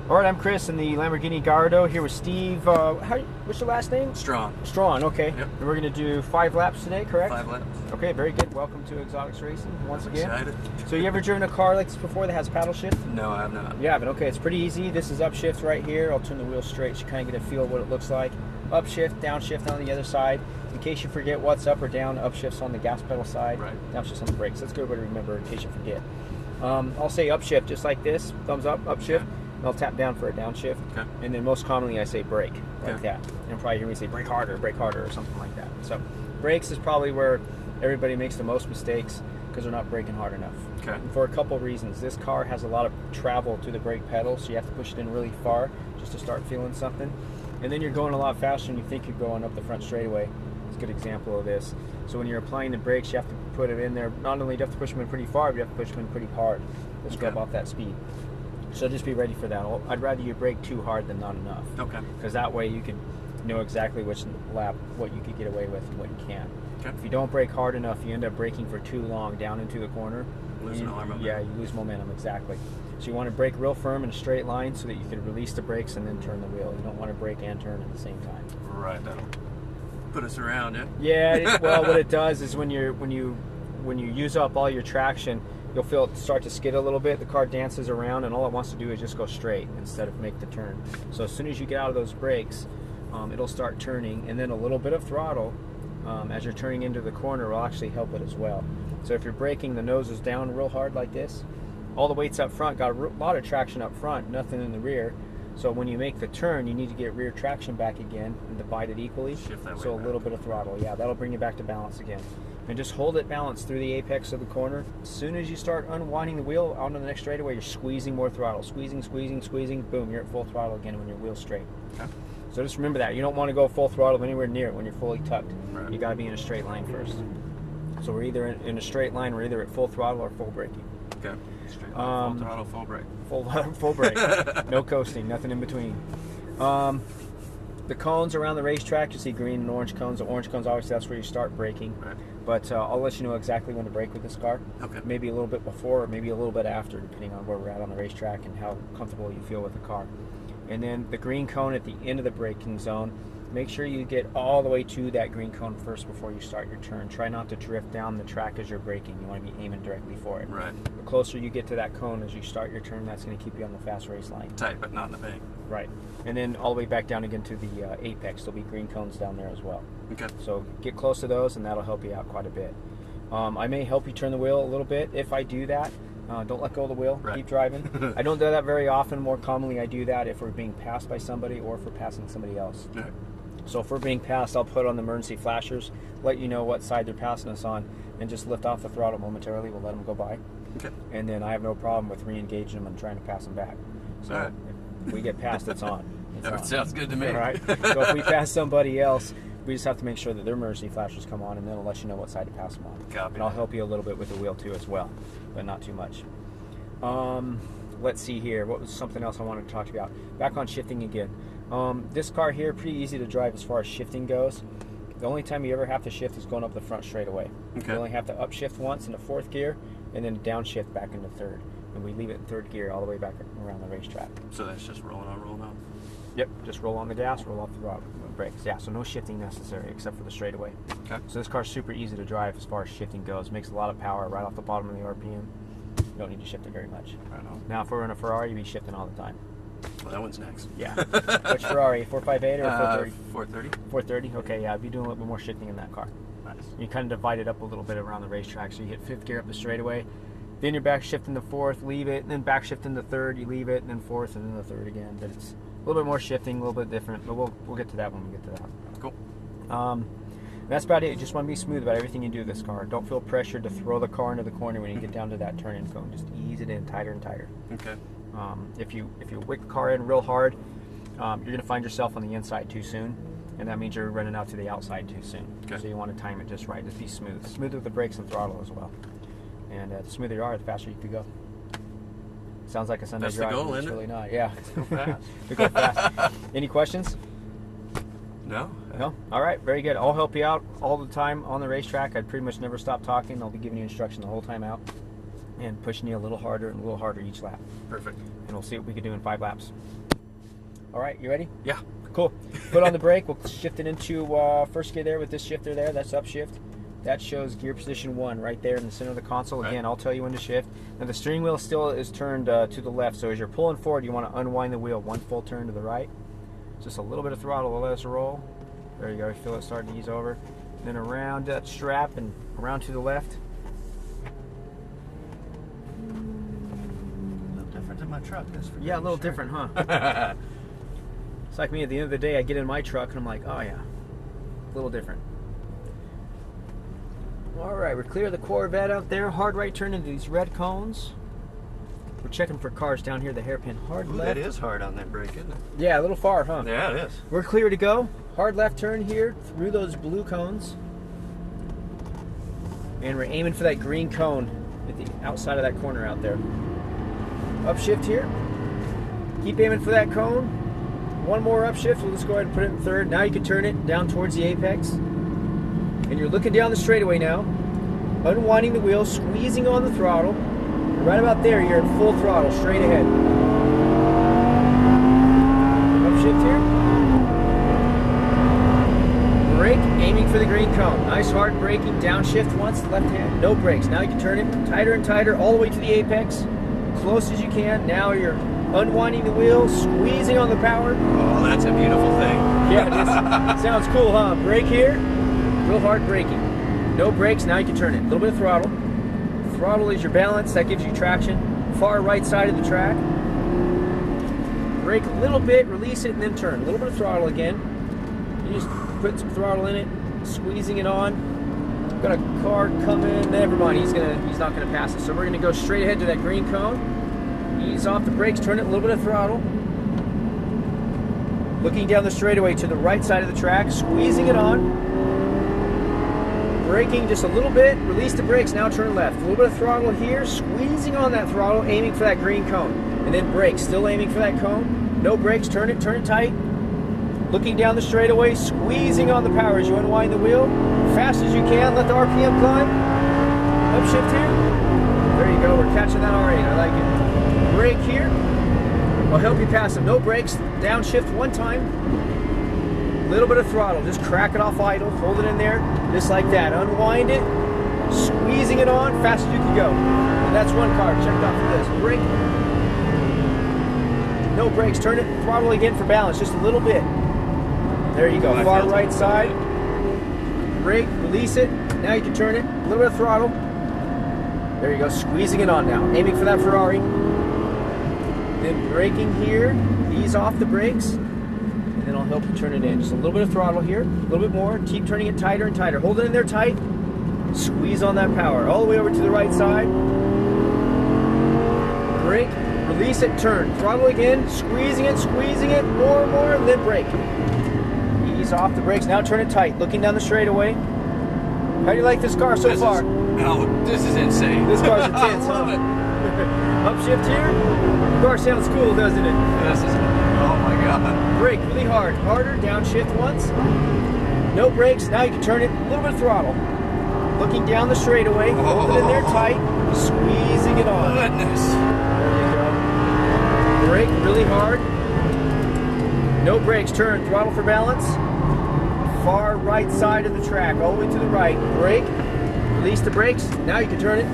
All right, I'm Chris in the Lamborghini Gallardo here with Steve. What's your last name? Strong. Strong, okay. Yep. And we're going to do 5 laps today, correct? 5 laps. Okay, very good. Welcome to Exotics Racing once again. Excited. So you ever driven a car like this before that has paddle shift? No, I have not. You haven't. Okay, it's pretty easy. This is upshift right here. I'll turn the wheel straight so you kind of get a feel of what it looks like. Upshift, downshift on the other side. In case you forget what's up or down, upshift's on the gas pedal side. Right. Downshift's on the brakes. That's a good way to remember in case you forget. I'll say upshift just like this. Thumbs up, upshift. Okay. And I'll tap down for a downshift. Okay. And then most commonly I say brake, like Okay. that. And you'll probably hear me say brake harder, or something like that. So brakes is probably where everybody makes the most mistakes because they're not braking hard enough. Okay. And for a couple reasons. This car has a lot of travel to the brake pedal, so you have to push it in really far just to start feeling something. And then you're going a lot faster than you think you're going up the front straightaway. It's a good example of this. So when you're applying the brakes, you have to put it in there. Not only do you have to push them in pretty far, but you have to push them in pretty hard. Let's Okay. grab off that speed. So just be ready for that. I'd rather you brake too hard than not enough. Okay. Because that way you can know exactly which lap, what you could get away with and what you can't. Okay. If you don't brake hard enough, you end up braking for too long down into the corner. Losing all our momentum. Yeah, you lose momentum, exactly. So you want to brake real firm in a straight line so that you can release the brakes and then turn the wheel. You don't want to brake and turn at the same time. Right. That'll put us around, yeah? Yeah, well, what it does is when you use up all your traction, you'll feel it start to skid a little bit. The car dances around, and all it wants to do is just go straight instead of make the turn. So as soon as you get out of those brakes, it'll start turning, and then a little bit of throttle as you're turning into the corner will actually help it as well. So if you're braking, the nose is down real hard like this. All the weight's up front, got a lot of traction up front, nothing in the rear. So when you make the turn, you need to get rear traction back again and divide it equally. Shift that way So a back. little bit of throttle, yeah, that'll bring you back to balance again. And just hold it balanced through the apex of the corner. As soon as you start unwinding the wheel onto the next straightaway, you're squeezing more throttle. Squeezing, squeezing, squeezing, boom, you're at full throttle again when your wheel's straight. Okay. So just remember that. You don't want to go full throttle anywhere near it when you're fully tucked. Right. You got to be in a straight line first. So we're either in a straight line, we're either at full throttle or full braking. Okay. Straight line, full throttle, full brake. Full brake. No coasting, nothing in between. The cones around the racetrack, you see green and orange cones. The orange cones, obviously, that's where you start braking. Right. But I'll let you know exactly when to brake with this car. Okay. Maybe a little bit before, or maybe a little bit after, depending on where we're at on the racetrack and how comfortable you feel with the car. And then the green cone at the end of the braking zone, make sure you get all the way to that green cone first before you start your turn. Try not to drift down the track as you're braking. You want to be aiming directly for it. Right. The closer you get to that cone as you start your turn, that's going to keep you on the fast race line. Tight, but not in the bank. Right. And then all the way back down again to the apex. There'll be green cones down there as well. Okay. So get close to those, and that'll help you out quite a bit. I may help you turn the wheel a little bit. If I do that, don't let go of the wheel. Right. Keep driving. I don't do that very often. More commonly, I do that if we're being passed by somebody or if we're passing somebody else. Right. So if we're being passed, I'll put on the emergency flashers, let you know what side they're passing us on, and just lift off the throttle momentarily. We'll let them go by. Okay. And then I have no problem with re-engaging them and trying to pass them back. So All right. if we get past, it's on. It's That on. sounds good to me. All right. So if we pass somebody else, we just have to make sure that their emergency flashers come on, and then it'll let you know what side to pass them on. Copy. And I'll help you a little bit with the wheel too as well, but not too much. Let's see here. What was something else I wanted to talk to you about? Back on shifting again. This car here, pretty easy to drive as far as shifting goes. The only time you ever have to shift is going up the front straightaway. Okay. You only have to upshift once into fourth gear, and then downshift back into third. And we leave it in third gear all the way back around the racetrack. So that's just rolling on, rolling on. Yep, just roll on the gas, roll off the throttle, brakes. Yeah, so no shifting necessary except for the straightaway. Okay. So this car's super easy to drive as far as shifting goes. Makes a lot of power right off the bottom of the RPM. You don't need to shift it very much. Right on. Now, if we're in a Ferrari, you'd be shifting all the time. Well, that one's next. Yeah. Which Ferrari? 458 or 430? 430. 430? Okay, yeah, I'd be doing a little bit more shifting in that car. Nice. You kind of divide it up a little bit around the racetrack. So you hit fifth gear up the straightaway, then you're back shifting to fourth, leave it, and then back shifting to third, you leave it, and then fourth, and then the third again. But it's a little bit more shifting, a little bit different, but we'll get to that when we get to that. Cool. That's about it. You just want to be smooth about everything you do with this car. Don't feel pressured to throw the car into the corner when you get down to that turn-in cone. Just ease it in tighter and tighter. Okay. If you wick the car in real hard, you're going to find yourself on the inside too soon, and that means you're running out to the outside too soon. Okay. So you want to time it just right. Just be smooth. Smooth with the brakes and throttle as well. And the smoother you are, the faster you could go. Sounds like a Sunday That's the drive. goal, but it's isn't it? really not. Yeah. Go fast. We go fast. Any questions? No? No? All right, very good. I'll help you out all the time on the racetrack. I'd pretty much never stop talking. I'll be giving you instruction the whole time out. and pushing you a little harder and a little harder each lap. Perfect. And we'll see what we can do in 5 laps. All right, you ready? Yeah. Cool. Put on the brake. We'll shift it into first gear there with this shifter there. That's upshift. That shows gear position 1 right there in the center of the console. Right. Again, I'll tell you when to shift. Now the steering wheel still is turned to the left, so as you're pulling forward, you want to unwind the wheel 1 full turn to the right. Just a little bit of throttle will let us roll. There you go. You feel it starting to ease over. Then around that strap and around to the left. A little different than my truck. That's for Yeah, a little different, huh? It's like me at the end of the day, I get in my truck and I'm like, oh yeah, a little different. All right, we're clear of the Corvette out there. Hard right turn into these red cones. We're checking for cars down here, the hairpin. Hard left. That is hard on that brake, isn't it? Yeah, a little far, huh? Yeah, it is. We're clear to go. Hard left turn here through those blue cones. And we're aiming for that green cone at the outside of that corner out there. Upshift here. Keep aiming for that cone. 1 more upshift. We'll just go ahead and put it in 3rd. Now you can turn it down towards the apex. And you're looking down the straightaway now. Unwinding the wheel, squeezing on the throttle. Right about there, you're at full throttle, straight ahead. Upshift here. Brake, aiming for the green cone. Nice hard braking, downshift once, left hand, no brakes. Now you can turn it tighter and tighter all the way to the apex. Close as you can. Now you're unwinding the wheel, squeezing on the power. Oh, that's a beautiful thing. Yeah, this sounds cool, huh? Brake here, real hard braking. No brakes, now you can turn it. A little bit of throttle. Throttle is your balance, that gives you traction. Far right side of the track. Brake a little bit, release it, and then turn. A little bit of throttle again. You just put some throttle in it, squeezing it on. Got a car coming, never mind, he's not gonna pass it. So we're gonna go straight ahead to that green cone. Ease off the brakes, turn it, a little bit of throttle. Looking down the straightaway to the right side of the track, squeezing it on. Braking just a little bit, release the brakes, now turn left. A little bit of throttle here, squeezing on that throttle, aiming for that green cone. And then brake, still aiming for that cone. No brakes, turn it tight. Looking down the straightaway, squeezing on the power as you unwind the wheel. Fast as you can, let the RPM climb. Upshift here. There you go, we're catching that R8, I like it. Brake here. I'll help you pass them. No brakes, downshift 1 time. Little bit of throttle, just crack it off idle, hold it in there, just like that. Unwind it, squeezing it on, fast as you can go. And that's 1 car, checked off for this. Brake. No brakes, turn it, throttle again for balance, just a little bit. There you go, far right side. Brake, release it, now you can turn it, a little bit of throttle. There you go, squeezing it on now, aiming for that Ferrari. Then braking here, ease off the brakes, and then I'll help you turn it in. Just a little bit of throttle here, a little bit more, keep turning it tighter and tighter. Hold it in there tight, squeeze on that power, all the way over to the right side. Brake, release it, turn, throttle again, squeezing it, more and more, and then brake. Ease off the brakes, now turn it tight, looking down the straightaway. How do you like this car so far? This is insane. This car's intense, I love it. Upshift here. The car sounds cool, doesn't it? This is, oh my God. Brake really hard. Harder, downshift once. No brakes, now you can turn it, a little bit of throttle. Looking down the straightaway, hold it in there tight, squeezing it on. Goodness. There you go. Brake really hard. No brakes, turn, throttle for balance. Far right side of the track, all the way to the right. Brake, release the brakes, now you can turn it.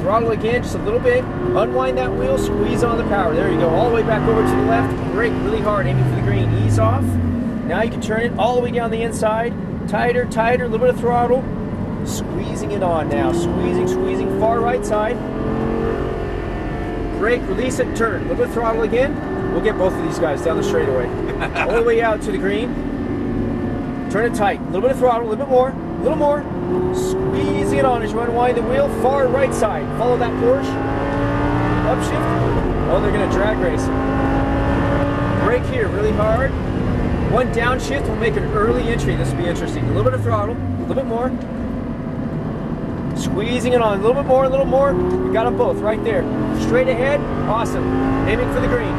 Throttle again, just a little bit. Unwind that wheel, squeeze on the power. There you go, all the way back over to the left. Brake really hard, aiming for the green. Ease off. Now you can turn it all the way down the inside. Tighter, a little bit of throttle. Squeezing it on now. Squeezing, far right side. Brake, release it, turn. A little bit of throttle again. We'll get both of these guys down the straightaway. All the way out to the green. Turn it tight. A little bit of throttle, a little bit more. Squeezing it on as you unwind the wheel. Far right side. Follow that Porsche. Upshift. Oh, they're going to drag race. Brake here, really hard. 1 downshift will make an early entry. This will be interesting. A little bit of throttle, a little bit more. Squeezing it on, a little bit more. We got them both right there. Straight ahead, awesome. Aiming for the green.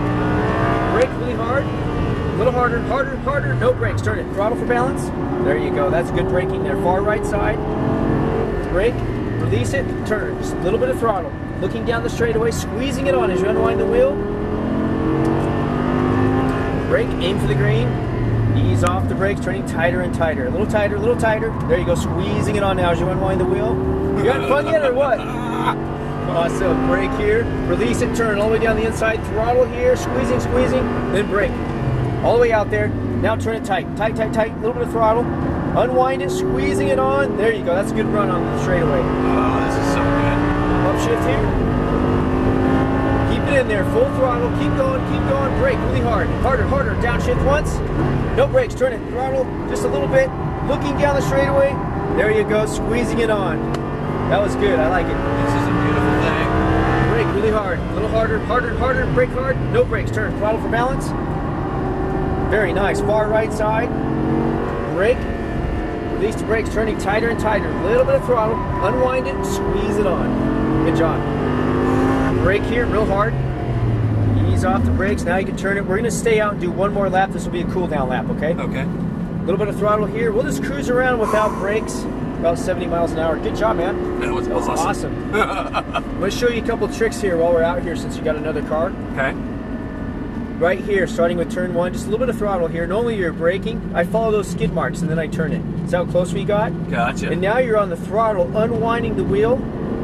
Brake really hard, a little harder. No brakes, turn it. Throttle for balance. There you go, that's good braking there. Far right side. Brake, release it, turn. Just a little bit of throttle. looking down the straightaway, squeezing it on as you unwind the wheel. Brake, aim for the green. Ease off the brakes, turning tighter and tighter. A little tighter, a little tighter. There you go, squeezing it on now as you unwind the wheel. You having fun yet or what? Awesome. Brake here, release it, turn all the way down the inside. Throttle here, squeezing, squeezing, then brake. All the way out there. Now turn it tight, tight, tight, tight. A little bit of throttle. Unwind it, squeezing it on. There you go. That's a good run on the straightaway. Oh, this is so good. Upshift here. Keep it in there, full throttle. Keep going. Brake really hard. Harder, harder. Downshift once. No brakes. Turn it. Throttle just a little bit. Looking down the straightaway. There you go. Squeezing it on. That was good. I like it. This is a beautiful thing. Brake really hard. A little harder, harder, harder. Brake hard. No brakes. Turn. Throttle for balance. Very nice. Far right side. Brake. Release the brakes, turning tighter and tighter. A little bit of throttle. Unwind it. Squeeze it on. Good job. Brake here, real hard. Ease off the brakes. Now you can turn it. We're going to stay out and do one more lap. This will be a cool down lap, okay? Okay. A little bit of throttle here. We'll just cruise around without brakes. About 70 miles an hour. Good job, man. That was awesome. I'm going to show you a couple tricks here while we're out here since you got another car. Okay. Right here, starting with turn one, just a little bit of throttle here. Normally you're braking. I follow those skid marks and then I turn it. See how close we got? Gotcha. And now you're on the throttle, unwinding the wheel.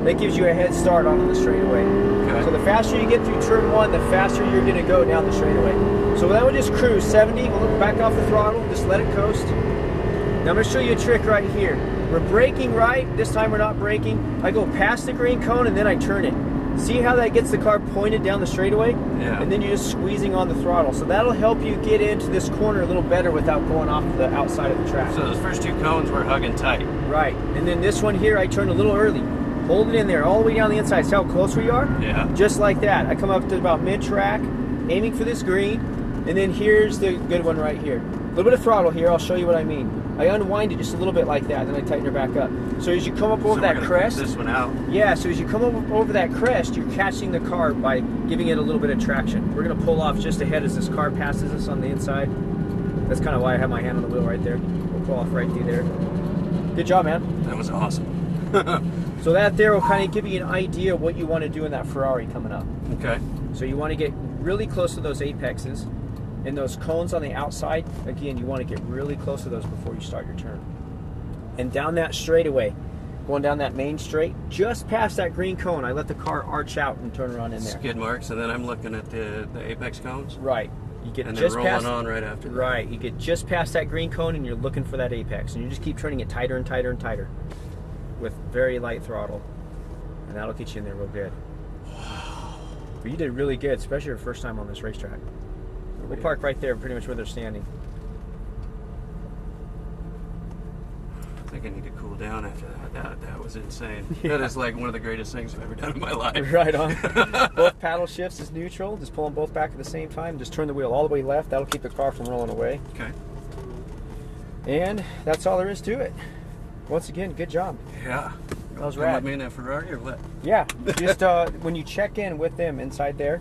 That gives you a head start on the straightaway. Okay. So the faster you get through turn one, the faster you're going to go down the straightaway. So that would just cruise 70. We'll look back off the throttle, just let it coast. Now I'm going to show you a trick right here. We're braking right. This time we're not braking. I go past the green cone and then I turn it. See how that gets the car pointed down the straightaway? Yeah. And then you're just squeezing on the throttle. So that'll help you get into this corner a little better without going off the outside of the track. So those first two cones were hugging tight. Right. And then this one here, I turn a little early. Hold it in there all the way down the inside. See how close we are? Yeah. Just like that. I come up to about mid-track, aiming for this green. And then here's the good one right here. A little bit of throttle here. I'll show you what I mean. I unwind it just a little bit like that, then I tighten her back up. So as you come up over that crest, this one out. yeah, so as you come over that crest, you're catching the car by giving it a little bit of traction. We're going to pull off just ahead as this car passes us on the inside. That's kind of why I have my hand on the wheel right there. We'll pull off right through there. Good job, man. That was awesome. So that there will kind of give you an idea of what you want to do in that Ferrari coming up. Okay. So you want to get really close to those apexes. And those cones on the outside, again, you want to get really close to those before you start your turn. And down that straightaway, going down that main straight, just past that green cone, I let the car arch out and turn around in there. Skid marks, and then I'm looking at the apex cones. Right. You get and just then rolling past, on right after that. Right. You get just past that green cone and you're looking for that apex. And you just keep turning it tighter and tighter and tighter with very light throttle. And that'll get you in there real good. But you did really good, especially your first time on this racetrack. We'll park right there, pretty much where they're standing. I think I need to cool down after that. That was insane. Yeah. That is like one of the greatest things I've ever done in my life. Right on. Both paddle shifts is neutral. Just pull them both back at the same time. Just turn the wheel all the way left. That'll keep the car from rolling away. Okay. And that's all there is to it. Once again, good job. Yeah. That was Come rad. with me in that Ferrari or what? Yeah. Just when you check in with them inside there,